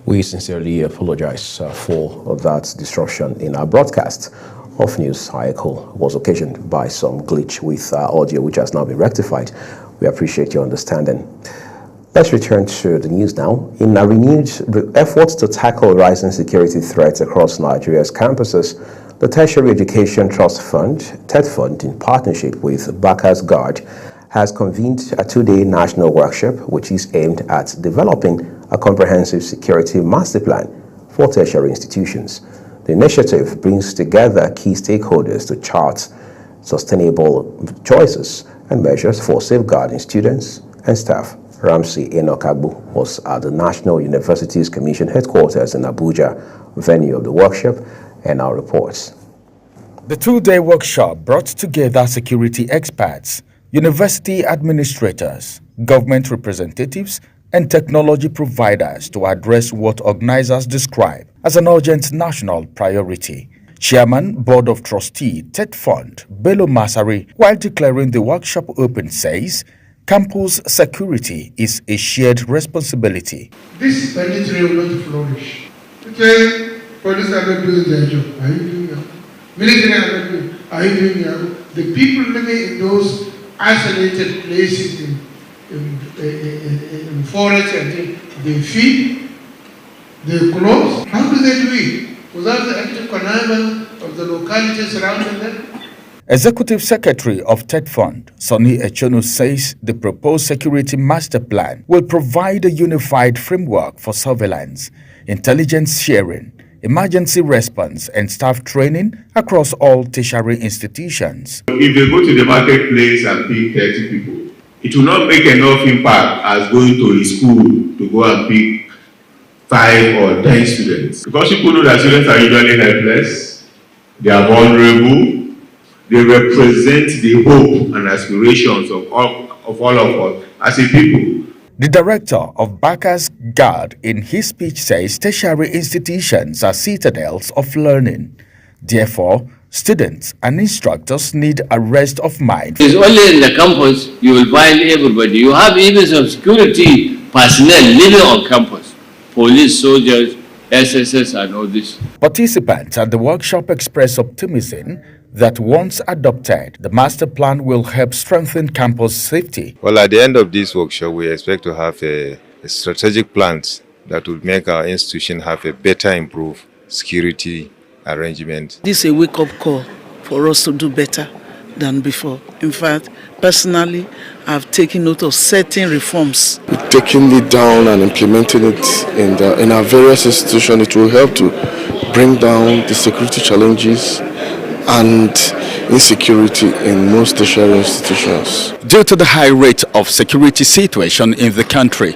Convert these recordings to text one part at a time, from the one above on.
We sincerely apologize for that disruption in our broadcast of News Cycle. Was occasioned by some glitch with audio, which has now been rectified. We appreciate your understanding. Let's return to the news now. In a renewed effort to tackle rising security threats across Nigeria's campuses, the Tertiary Education Trust Fund, TETFund, in partnership with Bacchus Guard, has convened a two-day national workshop which is aimed at developing a comprehensive security master plan for tertiary institutions. The initiative brings together key stakeholders to chart sustainable choices and measures for safeguarding students and staff. Ramsey Enoch Agbo was at the National Universities Commission headquarters in Abuja, venue of the workshop, and our reports. The two-day workshop brought together security experts, university administrators, government representatives, and technology providers to address what organizers describe as an urgent national priority. Chairman, Board of Trustee, TETFund, Bello Masari, while declaring the workshop open, says campus security is a shared responsibility. This banditry will not flourish. Okay, police are not doing their job. Are you doing your job? Military are not doing. Are you doing your job? The people living in those isolated places in forests and things, they feed, they clothe. How do they do it? Without the active connivance of the locality surrounding them? Executive Secretary of TETFund, Sonny Echono, says the proposed security master plan will provide a unified framework for surveillance, intelligence sharing, emergency response, and staff training across all tertiary institutions. If they go to the marketplace and pick 30 people, it will not make enough impact as going to a school to go and pick 5 or 10 students. Because people know that students are usually helpless, they are vulnerable, they represent the hope and aspirations of all of us as a people. The director of Bacchus Guard in his speech says tertiary institutions are citadels of learning. Therefore, students and instructors need a rest of mind. It's only in the campus you will find everybody. You have even some security personnel living on campus. Police, soldiers, SSS and all this. Participants at the workshop expressed optimism that once adopted, the master plan will help strengthen campus safety. Well, at the end of this workshop, we expect to have a strategic plans that will make our institution have a better improved security arrangement. This is a wake-up call for us to do better than before. In fact, personally, I've taken note of certain reforms. Taking it down and implementing it in our various institutions, it will help to bring down the security challenges and insecurity in most tertiary institutions. Due to the high rate of security situation in the country,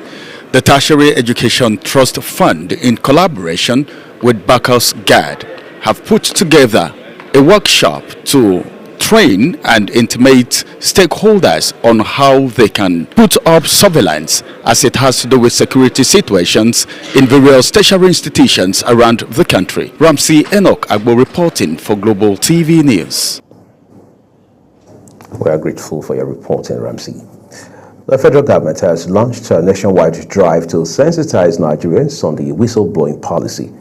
the Tertiary Education Trust Fund, in collaboration with Bacchus Guard, have put together a workshop to train and intimate stakeholders on how they can put up surveillance as it has to do with security situations in various tertiary institutions around the country. Ramsey Enoch Agbo reporting for Global TV News. We are grateful for your reporting, Ramsey. The federal government has launched a nationwide drive to sensitize Nigerians on the whistleblowing policy.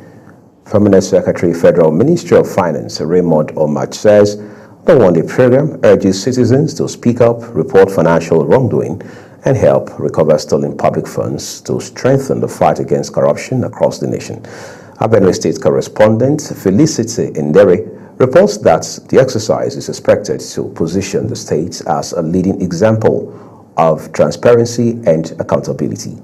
Permanent Secretary, Federal Ministry of Finance, Raymond Omach, says the one-day program urges citizens to speak up, report financial wrongdoing, and help recover stolen public funds to strengthen the fight against corruption across the nation. Our Benue State correspondent Felicity Ndere reports that the exercise is expected to position the state as a leading example of transparency and accountability.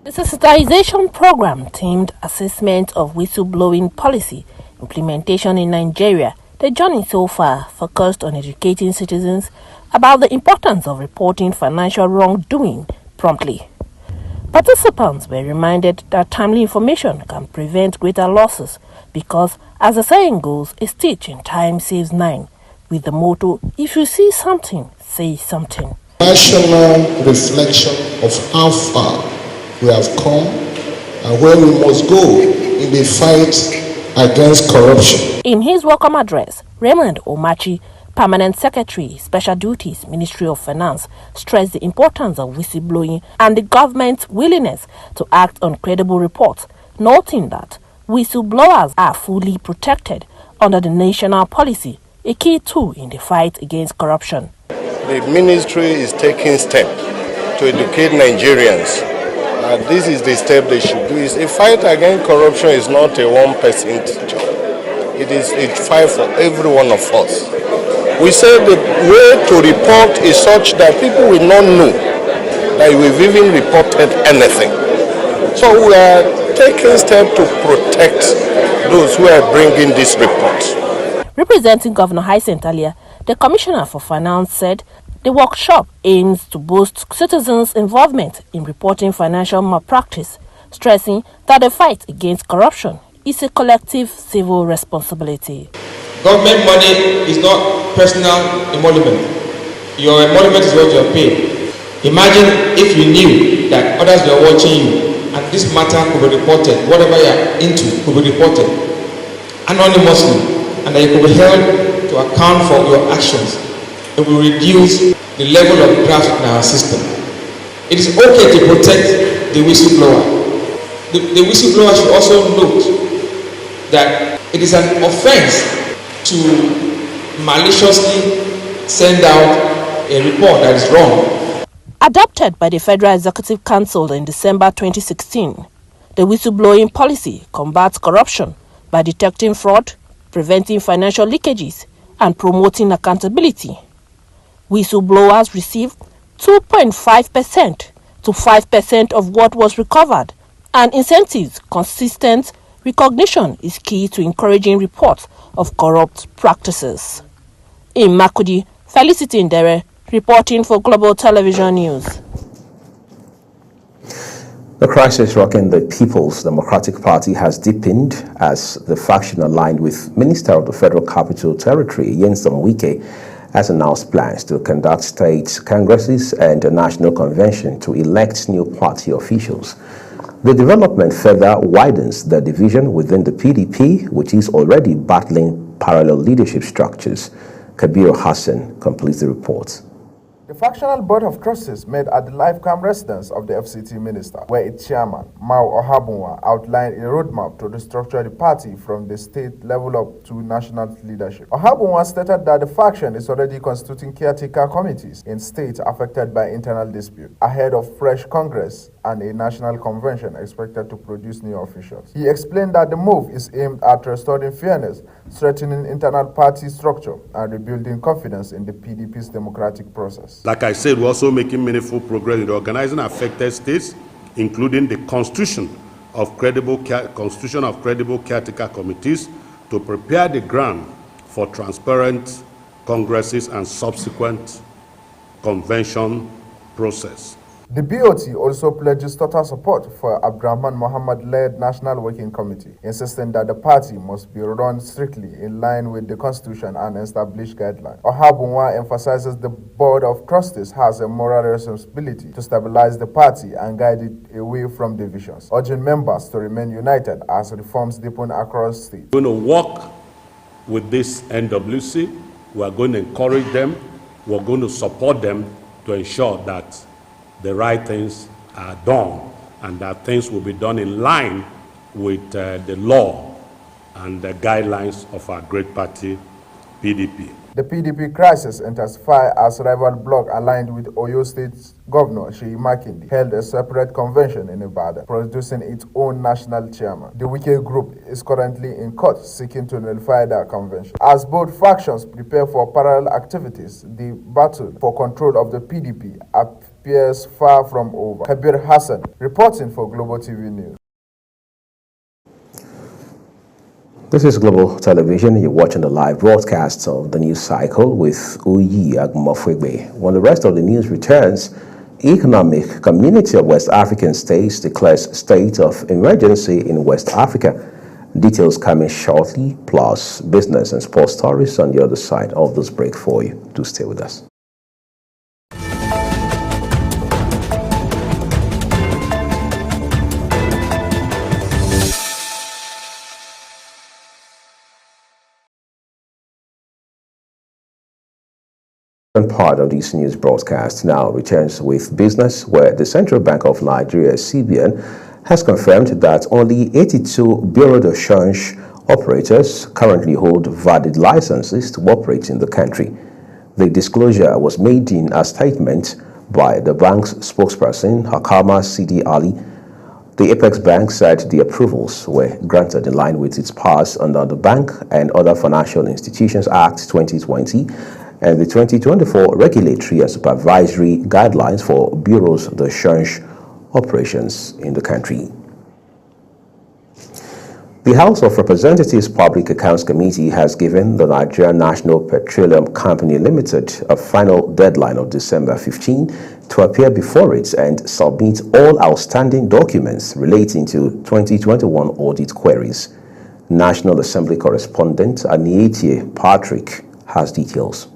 The sensitization program themed Assessment of Whistleblowing Policy Implementation in Nigeria. The journey so far focused on educating citizens about the importance of reporting financial wrongdoing promptly. Participants were reminded that timely information can prevent greater losses because, as the saying goes, a stitch in time saves 9, with the motto, if you see something, say something. National reflection of how far we have come and where we must go in the fight against corruption. In his welcome address, Raymond Omachi Permanent Secretary, Special Duties, Ministry of Finance, stressed the importance of whistleblowing and the government's willingness to act on credible reports, noting that whistleblowers are fully protected under the national policy, a key tool in the fight against corruption. The ministry is taking steps to educate Nigerians. This is the step they should do. A fight against corruption is not a one-person job. It is a fight for every one of us. We say the way to report is such that people will not know that we've even reported anything. So we are taking steps to protect those who are bringing these reports. Representing Governor Hyacinth Alia, the Commissioner for Finance said the workshop aims to boost citizens' involvement in reporting financial malpractice, stressing that the fight against corruption is a collective civil responsibility. Government money is not personal emolument. Your emolument is what you're paid. Imagine if you knew that others were watching you and this matter could be reported, whatever you're into could be reported anonymously, and that you could be held to account for your actions. It will reduce the level of graft in our system. It is okay to protect the whistleblower. The whistleblower should also note that it is an offense to maliciously send out a report that is wrong. Adopted by the Federal Executive Council in December 2016, the whistleblowing policy combats corruption by detecting fraud, preventing financial leakages, and promoting accountability. Whistleblowers receive 2.5% to 5% of what was recovered, and incentives consistent recognition is key to encouraging reports of corrupt practices. In Makurdi, Felicity Ndere, reporting for Global Television News. The crisis rocking the People's Democratic Party has deepened as the faction aligned with Minister of the Federal Capital Territory, Nyesom Wike, has announced plans to conduct state congresses and a national convention to elect new party officials. The development further widens the division within the PDP, which is already battling parallel leadership structures. Kabir Hassan completes the report. The factional board of trustees met at the Lifecam residence of the FCT minister, where its chairman, Mao Ohabunwa, outlined a roadmap to restructure the party from the state level up to national leadership. Ohabunwa stated that the faction is already constituting caretaker committees in states affected by internal dispute, ahead of fresh congress and a national convention expected to produce new officials. He explained that the move is aimed at restoring fairness, strengthening internal party structure, and rebuilding confidence in the PDP's democratic process. Like I said, we're also making meaningful progress in organizing affected states, including the constitution of credible caretaker committees to prepare the ground for transparent congresses and subsequent convention process. The BOT also pledges total support for Abdurrahman Mohammed-led National Working Committee, insisting that the party must be run strictly in line with the Constitution and established guidelines. Ohabunwa emphasizes the Board of Trustees has a moral responsibility to stabilize the party and guide it away from divisions, urging members to remain united as reforms deepen across states. We're going to work with this NWC. We're going to encourage them. We're going to support them to ensure that the right things are done and that things will be done in line with the law and the guidelines of our great party, PDP. The PDP crisis intensified as rival bloc aligned with Oyo State Governor Sheyi Makinde held a separate convention in Ibadan, producing its own national chairman. The Wike group is currently in court seeking to nullify that convention. As both factions prepare for parallel activities, the battle for control of the PDP appears far from over. Kabir Hassan, reporting for Global TV News. This is Global Television. You're watching the live broadcast of the news cycle with Uyi Agmofwegbe. When the rest of the news returns, Economic Community of West African States declares state of emergency in West Africa. Details coming shortly, plus business and sports stories on the other side of this break for you. Do stay with us. Part of this news broadcast now returns with business, where the Central Bank of Nigeria, CBN, has confirmed that only 82 Bureau de Change operators currently hold valid licenses to operate in the country. The disclosure was made in a statement by the bank's spokesperson, Hakama Sidi Ali. The Apex Bank said the approvals were granted in line with its powers under the Bank and Other Financial Institutions Act 2020 and the 2024 Regulatory and Supervisory Guidelines for Bureaus de Change operations in the country. The House of Representatives Public Accounts Committee has given the Nigerian National Petroleum Company Limited a final deadline of December 15 to appear before it and submit all outstanding documents relating to 2021 audit queries. National Assembly correspondent Aniete Patrick has details.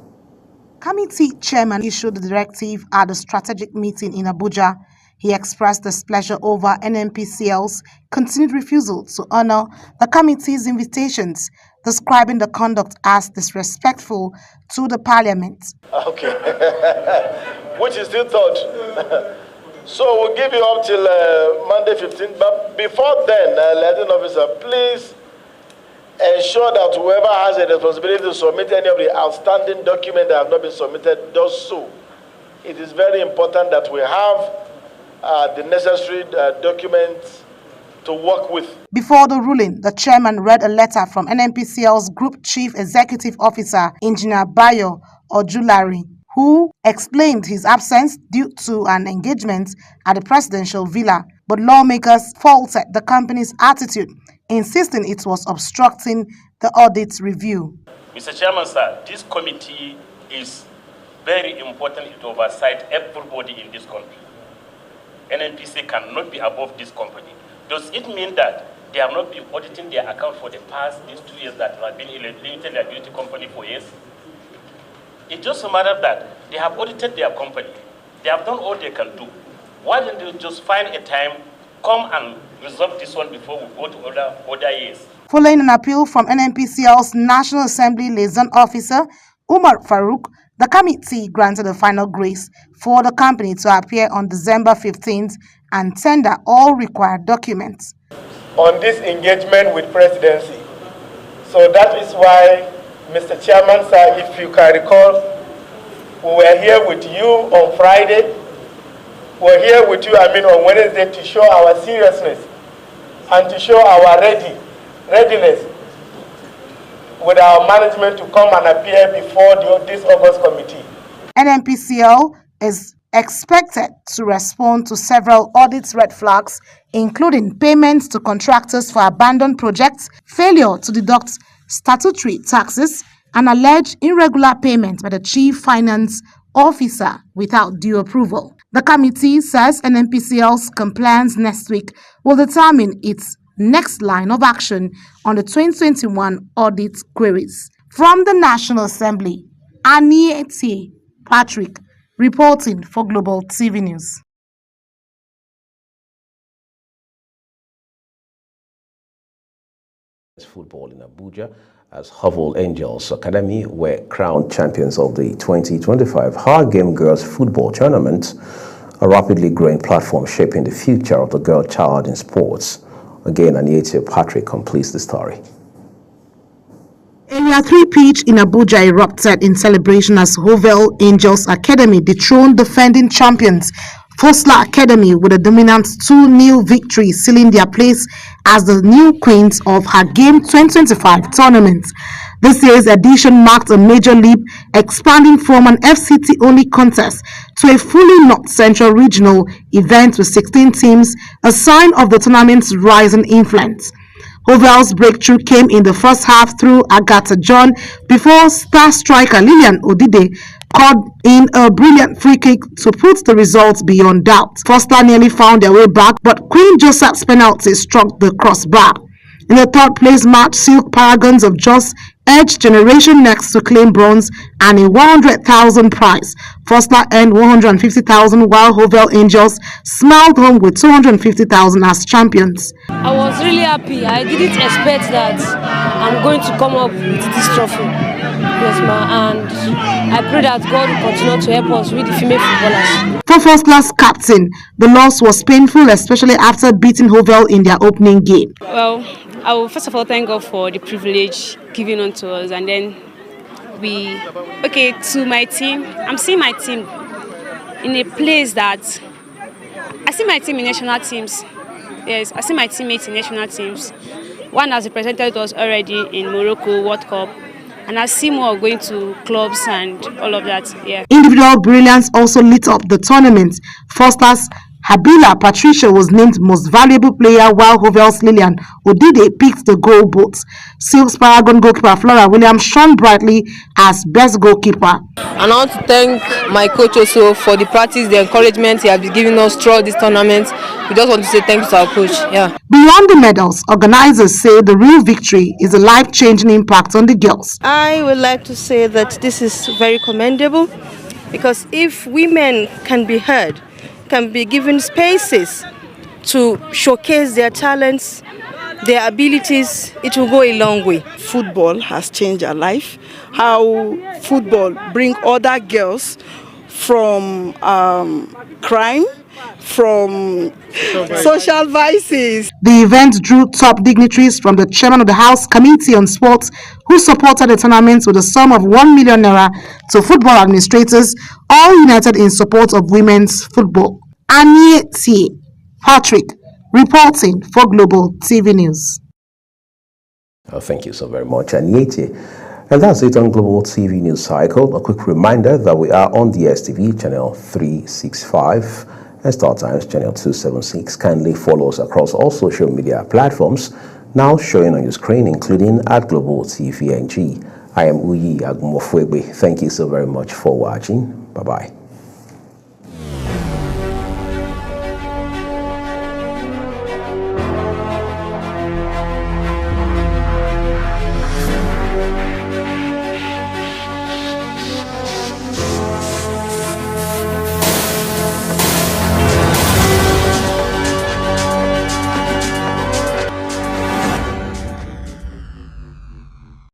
Committee chairman issued the directive at a strategic meeting in Abuja. He expressed displeasure over NNPCL's continued refusal to honor the committee's invitations, describing the conduct as disrespectful to the parliament. Okay, which is still thought. So we'll give you up till Monday 15th, but before then, liaison officer, please ensure that whoever has a responsibility to submit any of the outstanding documents that have not been submitted does so. It is very important that we have the necessary documents to work with. Before the ruling, the chairman read a letter from NNPCL's Group Chief Executive Officer, Engineer Bayo Ojulari, who explained his absence due to an engagement at the presidential villa. But lawmakers faulted the company's attitude, insisting it was obstructing the audit review. Mr. Chairman, sir, this committee is very important to oversight everybody in this country. NNPC cannot be above this company. Does it mean that they have not been auditing their account for the past these 2 years that have been a limited liability company for years? It's just a matter that they have audited their company. They have done all they can do. Why don't they just find a time, come and resolve this one before we go to other years? Following an appeal from NNPCL's National Assembly Liaison Officer, Umar Farouk, the committee granted a final grace for the company to appear on December 15th and tender all required documents. On this engagement with presidency. So that is why, Mr. Chairman, sir, if you can recall, we were here with you on Friday. We were here with you, on Wednesday to show our seriousness and to show our readiness with our management to come and appear before this August committee. NNPCL is expected to respond to several audit red flags, including payments to contractors for abandoned projects, failure to deduct statutory taxes, and alleged irregular payment by the Chief Finance Officer without due approval. The committee says NNPCL's compliance next week will determine its next line of action on the 2021 audit queries. From the National Assembly, Aniete Patrick reporting for Global TV News. Football in Abuja, as Hubble Angels Academy were crowned champions of the 2025 Hard Game Girls Football Tournament, a rapidly growing platform shaping the future of the girl child in sports. Again, Aniete Patrick completes the story. Area 3 pitch in Abuja erupted in celebration as Hubble Angels Academy dethroned defending champions Fosla Academy with a dominant 2-0 victory, sealing their place as the new queens of her Game 2025 tournament. This year's edition marked a major leap, expanding from an FCT-only contest to a fully North Central regional event with 16 teams, a sign of the tournament's rising influence. Hubble's breakthrough came in the first half through Agatha John before star striker Lillian Odide caught in a brilliant free kick to put the results beyond doubt. Foster nearly found their way back, but Queen Joseph's penalty struck the crossbar. In the third place match, Silk Paragons of Jos edged Generation Next to claim bronze and a 100,000 prize. Fosler earned 150,000 while Hovell Angels smiled home with 250,000 as champions. I was really happy. I didn't expect that I'm going to come up with this trophy. Yes, ma, and I pray that God will continue to help us with the female footballers. For Fosler's captain, the loss was painful, especially after beating Hovell in their opening game. Well, I will first of all thank God for the privilege given unto us, and then to my team. I'm seeing my team in a place that I see my team in national teams. Yes, I see my teammates in national teams. One has represented us already in Morocco World Cup, and I see more going to clubs and all of that. Yeah. Individual brilliance also lit up the tournament. Fosler's Habila Patricia was named most valuable player, while Hovell's Lillian Odide picked the goal both. Silks Paragon goalkeeper Flora Williams shone brightly as best goalkeeper. And I want to thank my coach also for the practice, the encouragement he has been giving us throughout this tournament. We just want to say thank you to our coach. Yeah. Beyond the medals, organizers say the real victory is a life-changing impact on the girls. I would like to say that this is very commendable, because if women can be heard, can be given spaces to showcase their talents, their abilities, it will go a long way. Football has changed our life. How football bring other girls from crime, from social vices. The event drew top dignitaries from the chairman of the House Committee on Sports, who supported the tournament with a sum of 1 million naira, to football administrators, all united in support of women's football. Anieti Patrick, reporting for Global TV News. Thank you so very much, Anieti. And that's it on Global TV News Cycle. A quick reminder that we are on the DSTV channel 365 and Star Times channel 276. Kindly follow us across all social media platforms now showing on your screen, including at Global TVNG. I am Uyi Agumofwegbe. Thank you so very much for watching. Bye-bye.